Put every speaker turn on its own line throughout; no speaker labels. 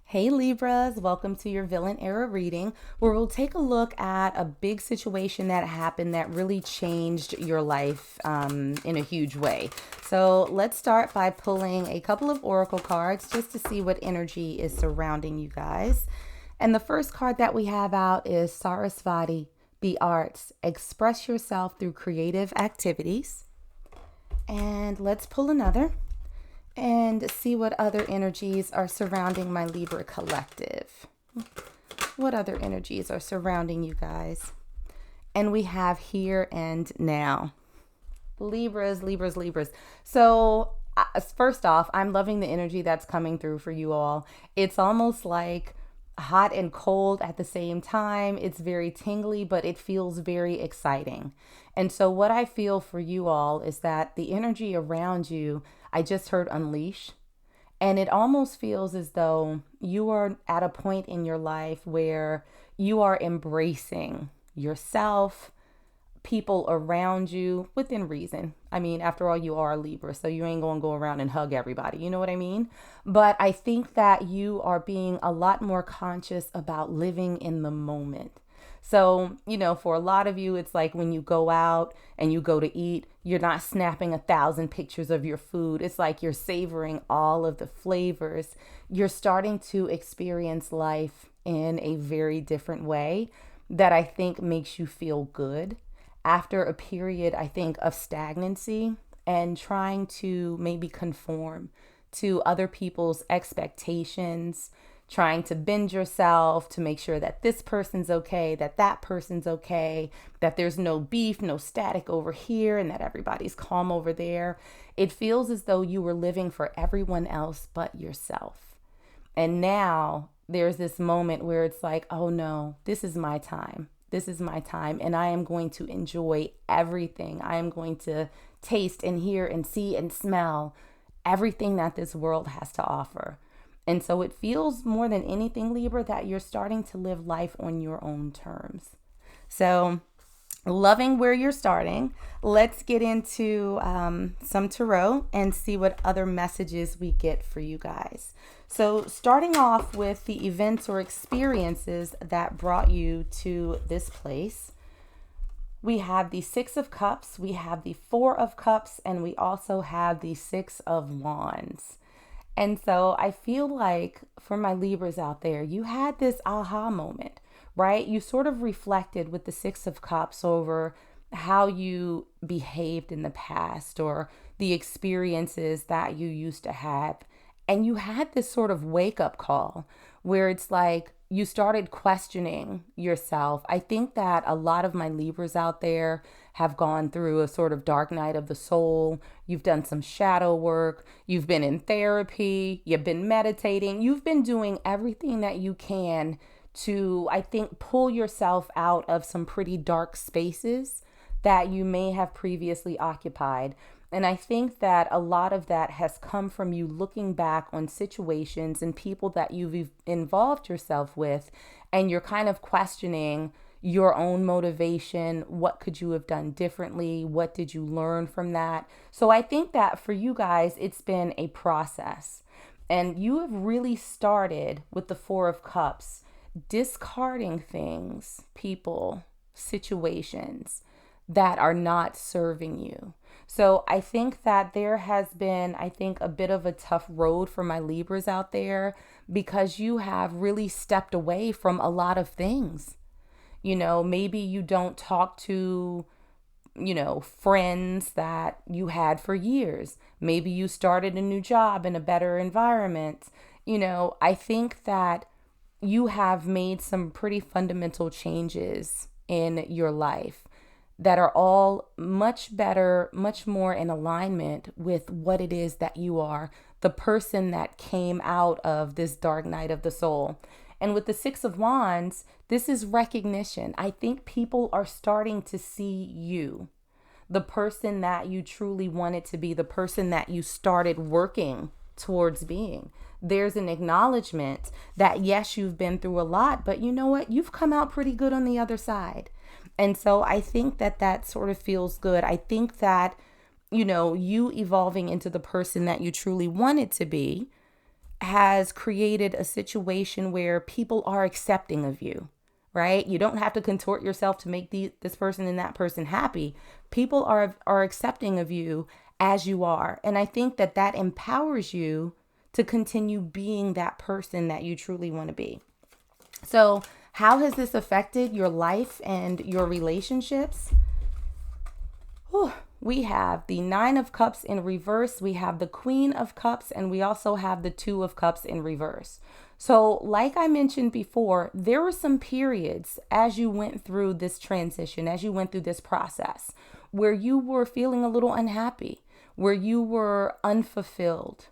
Hey Libras, welcome to your Villain Era reading, where we'll take a look at a big situation that happened that really changed your life in a huge way. So let's start by pulling a couple of oracle cards just to see what energy is surrounding you guys. And the first card that we have out is Sarasvati, the arts. Express yourself through creative activities. And let's pull another and see what other energies are surrounding my Libra collective. What other energies are surrounding you guys? And we have here and now. Libras, Libras, Libras. So first off, I'm loving the energy that's coming through for you all. It's almost like hot and cold at the same time. It's very tingly, but it feels very exciting. And so what I feel for you all is that the energy around you, I just heard unleash. And it almost feels as though you are at a point in your life where you are embracing yourself, people around you within reason. I mean, after all, you are a Libra, so you ain't going to go around and hug everybody. You know what I mean? But I think that you are being a lot more conscious about living in the moment. So, for a lot of you, it's like when you go out and you go to eat, you're not snapping 1,000 pictures of your food. It's like you're savoring all of the flavors. You're starting to experience life in a very different way that I think makes you feel good after a period, I think, of stagnancy and trying to maybe conform to other people's expectations, trying to bend yourself to make sure that this person's okay, that person's okay, that there's no beef, no static over here, and that everybody's calm over there. It feels as though you were living for everyone else but yourself. And now there's this moment where it's like, oh no, this is my time. This is my time, and I am going to enjoy everything. I am going to taste and hear and see and smell everything that this world has to offer. And so it feels more than anything, Libra, that you're starting to live life on your own terms. So loving where you're starting. Let's get into some tarot and see what other messages we get for you guys. So starting off with the events or experiences that brought you to this place, we have the Six of Cups, we have the Four of Cups, and we also have the Six of Wands. And so I feel like for my Libras out there, you had this aha moment, right? You sort of reflected with the Six of Cups over how you behaved in the past or the experiences that you used to have. And you had this sort of wake up call where it's like you started questioning yourself. I think that a lot of my Libras out there have gone through a sort of dark night of the soul. You've done some shadow work. You've been in therapy. You've been meditating. You've been doing everything that you can to, I think, pull yourself out of some pretty dark spaces that you may have previously occupied. And I think that a lot of that has come from you looking back on situations and people that you've involved yourself with, and you're kind of questioning your own motivation. What could you have done differently? What did you learn from that? So I think that for you guys, it's been a process. And you have really started with the Four of Cups, discarding things, people, situations that are not serving you. So I think that there has been, a bit of a tough road for my Libras out there because you have really stepped away from a lot of things. Maybe you don't talk to, friends that you had for years. Maybe you started a new job in a better environment. I think that you have made some pretty fundamental changes in your life that are all much better, much more in alignment with what it is that you are, the person that came out of this dark night of the soul. And with the Six of Wands, this is recognition. I think people are starting to see you, the person that you truly wanted to be, the person that you started working towards being. There's an acknowledgement that, yes, you've been through a lot, but you know what? You've come out pretty good on the other side. And so I think that sort of feels good. I think that, you evolving into the person that you truly wanted to be has created a situation where people are accepting of you, right? You don't have to contort yourself to make this person and that person happy. People are accepting of you as you are. And I think that that empowers you to continue being that person that you truly want to be. So, how has this affected your life and your relationships? Whew. We have the Nine of Cups in reverse, we have the Queen of Cups, and we also have the Two of Cups in reverse. So, like I mentioned before, there were some periods as you went through this transition, as you went through this process, where you were feeling a little unhappy, where you were unfulfilled,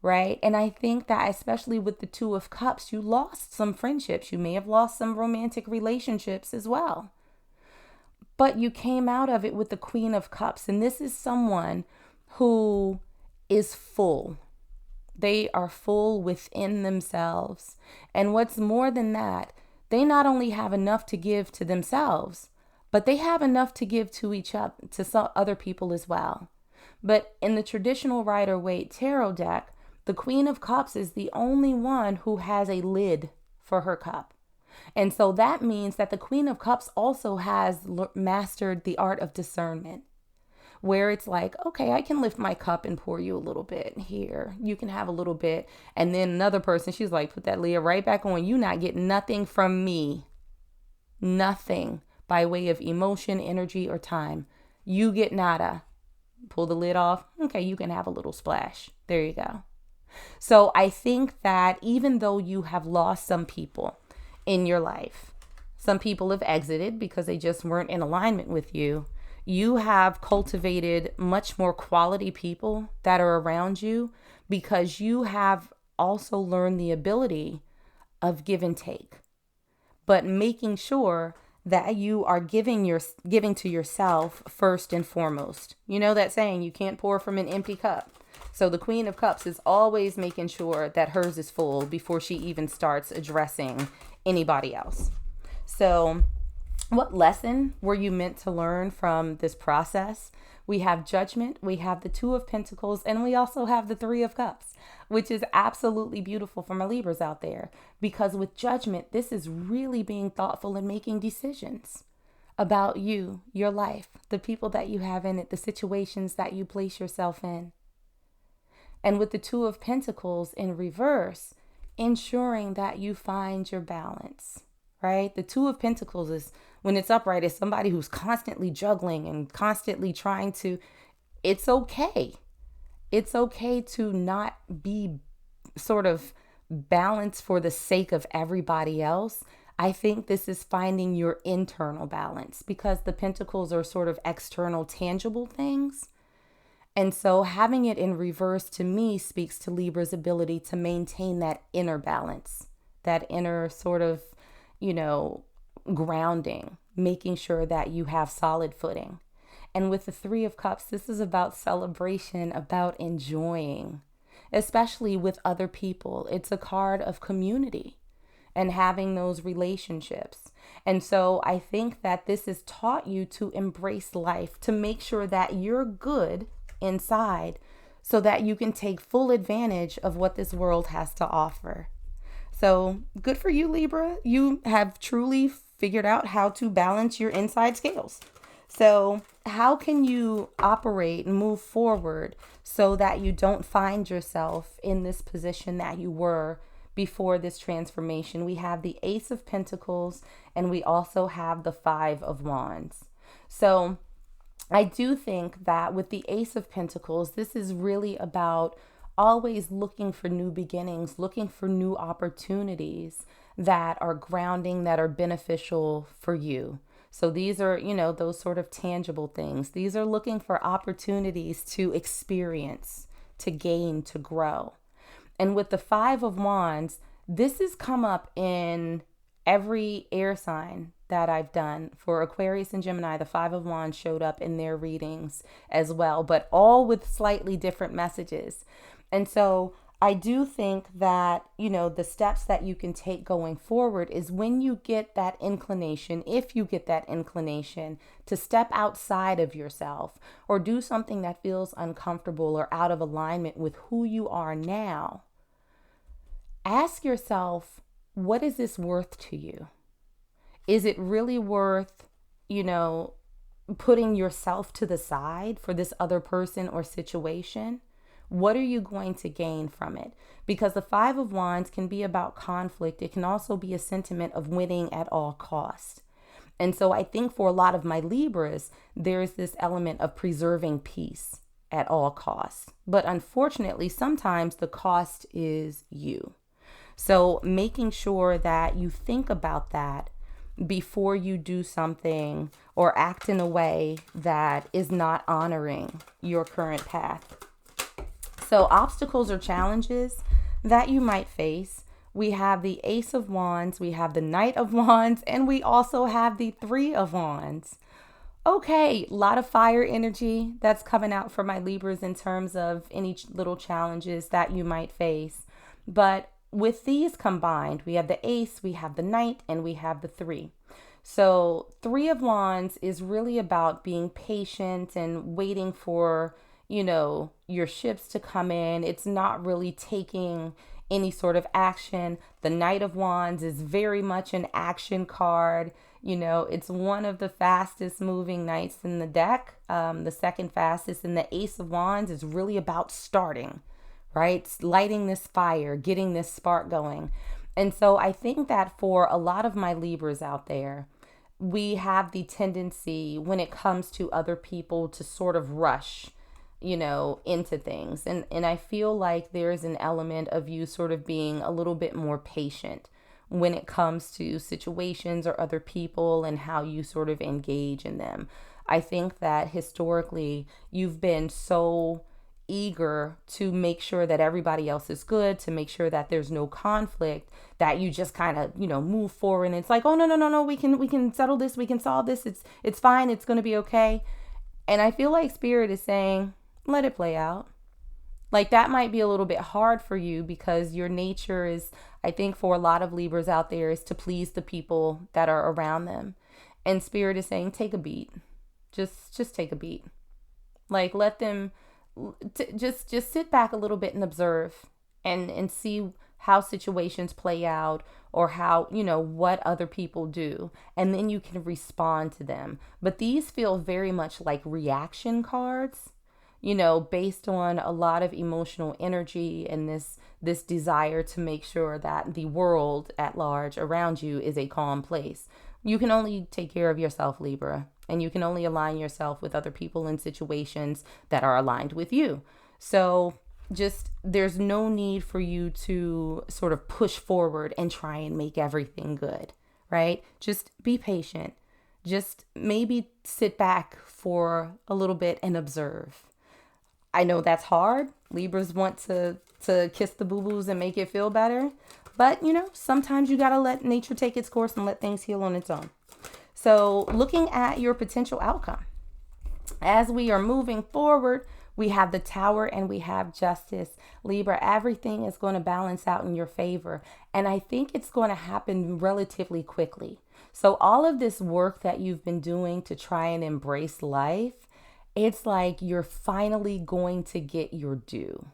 right? And I think that especially with the Two of Cups, you lost some friendships. You may have lost some romantic relationships as well. But you came out of it with the Queen of Cups. And this is someone who is full. They are full within themselves. And what's more than that, they not only have enough to give to themselves, but they have enough to give to each other, to some other people as well. But in the traditional Rider-Waite tarot deck, the Queen of Cups is the only one who has a lid for her cup. And so that means that the Queen of Cups also has mastered the art of discernment, where it's like, okay, I can lift my cup and pour you a little bit here. You can have a little bit. And then another person, she's like, put that lid right back on. You not getting nothing from me. Nothing by way of emotion, energy, or time. You get nada. Pull the lid off. Okay, you can have a little splash. There you go. So I think that even though you have lost some people in your life, some people have exited because they just weren't in alignment with you, you have cultivated much more quality people that are around you because you have also learned the ability of give and take, but making sure that you are giving to yourself first and foremost. You know that saying, you can't pour from an empty cup. So the Queen of Cups is always making sure that hers is full before she even starts addressing anybody else. So what lesson were you meant to learn from this process? We have Judgment, we have the Two of Pentacles, and we also have the Three of Cups, which is absolutely beautiful for my Libras out there. Because with Judgment, this is really being thoughtful and making decisions about you, your life, the people that you have in it, the situations that you place yourself in. And with the Two of Pentacles in reverse, ensuring that you find your balance, right? The Two of Pentacles is, when it's upright, is somebody who's constantly juggling and constantly trying to, it's okay. It's okay to not be sort of balanced for the sake of everybody else. I think this is finding your internal balance because the Pentacles are sort of external, tangible things. And so having it in reverse to me speaks to Libra's ability to maintain that inner balance, that inner sort of, grounding, making sure that you have solid footing. And with the Three of Cups, this is about celebration, about enjoying, especially with other people. It's a card of community and having those relationships. And so I think that this has taught you to embrace life, to make sure that you're good inside so that you can take full advantage of what this world has to offer. So good for you, Libra. You have truly figured out how to balance your inside scales. So how can you operate and move forward so that you don't find yourself in this position that you were before this transformation? We have the Ace of Pentacles and we also have the Five of Wands. So I do think that with the Ace of Pentacles, this is really about always looking for new beginnings, looking for new opportunities that are grounding, that are beneficial for you. So these are, those sort of tangible things. These are looking for opportunities to experience, to gain, to grow. And with the Five of Wands, this has come up in every air sign that I've done. For Aquarius and Gemini, the Five of Wands showed up in their readings as well, but all with slightly different messages. And so I do think that, the steps that you can take going forward is when you get that inclination, if you get that inclination to step outside of yourself or do something that feels uncomfortable or out of alignment with who you are now, ask yourself, what is this worth to you? Is it really worth, you know, putting yourself to the side for this other person or situation? What are you going to gain from it? Because the Five of Wands can be about conflict. It can also be a sentiment of winning at all costs. And so I think for a lot of my Libras, there's this element of preserving peace at all costs. But unfortunately, sometimes the cost is you. So making sure that you think about that before you do something or act in a way that is not honoring your current path. So obstacles or challenges that you might face. We have the Ace of Wands, we have the Knight of Wands, and we also have the Three of Wands. Okay, a lot of fire energy that's coming out for my Libras in terms of any little challenges that you might face. But with these combined, we have the Ace, we have the Knight, and we have the Three. So Three of Wands is really about being patient and waiting for, you know, your ships to come in. It's not really taking any sort of action. The Knight of Wands is very much an action card. You know, it's one of the fastest moving knights in the deck, the second fastest. And the Ace of Wands is really about starting, right? Lighting this fire, getting this spark going. And so I think that for a lot of my Libras out there, we have the tendency when it comes to other people to sort of rush, you know, into things. And I feel like there's an element of you sort of being a little bit more patient when it comes to situations or other people and how you sort of engage in them. I think that historically you've been so eager to make sure that everybody else is good, to make sure that there's no conflict, that you just kind of, you know, move forward and it's like, oh no, we can settle this, we can solve this, it's fine, it's going to be okay. And I feel like Spirit is saying, let it play out. Like that might be a little bit hard for you because your nature is, I think for a lot of Libras out there, is to please the people that are around them. And Spirit is saying, take a beat. Just take a beat. Like let them just sit back a little bit and observe and see how situations play out or how, you know, what other people do. And then you can respond to them. But these feel very much like reaction cards, you know, based on a lot of emotional energy and this desire to make sure that the world at large around you is a calm place. You can only take care of yourself, Libra, and you can only align yourself with other people in situations that are aligned with you. So just there's no need for you to sort of push forward and try and make everything good, right? Just be patient. Just maybe sit back for a little bit and observe. I know that's hard. Libras want to kiss the boo-boos and make it feel better. But, you know, sometimes you got to let nature take its course and let things heal on its own. So looking at your potential outcome, as we are moving forward, we have the Tower and we have Justice. Libra, everything is going to balance out in your favor. And I think it's going to happen relatively quickly. So all of this work that you've been doing to try and embrace life, it's like you're finally going to get your due.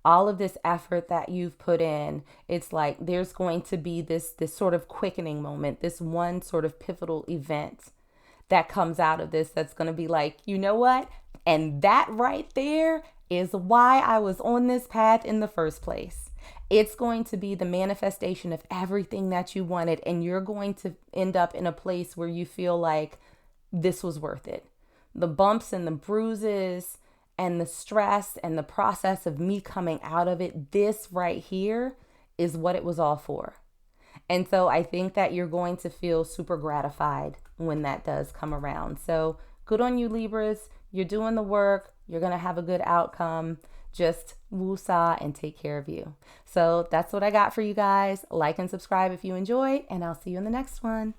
All of this effort that you've put in, it's like there's going to be this sort of quickening moment, this one sort of pivotal event that comes out of this that's going to be like, you know what? And that right there is why I was on this path in the first place. It's going to be the manifestation of everything that you wanted, and you're going to end up in a place where you feel like this was worth it. The bumps and the bruises and the stress and the process of me coming out of it, this right here is what it was all for. And so I think that you're going to feel super gratified when that does come around. So good on you, Libras. You're doing the work. You're going to have a good outcome. Just woosah and take care of you. So that's what I got for you guys. Like and subscribe if you enjoyed, and I'll see you in the next one.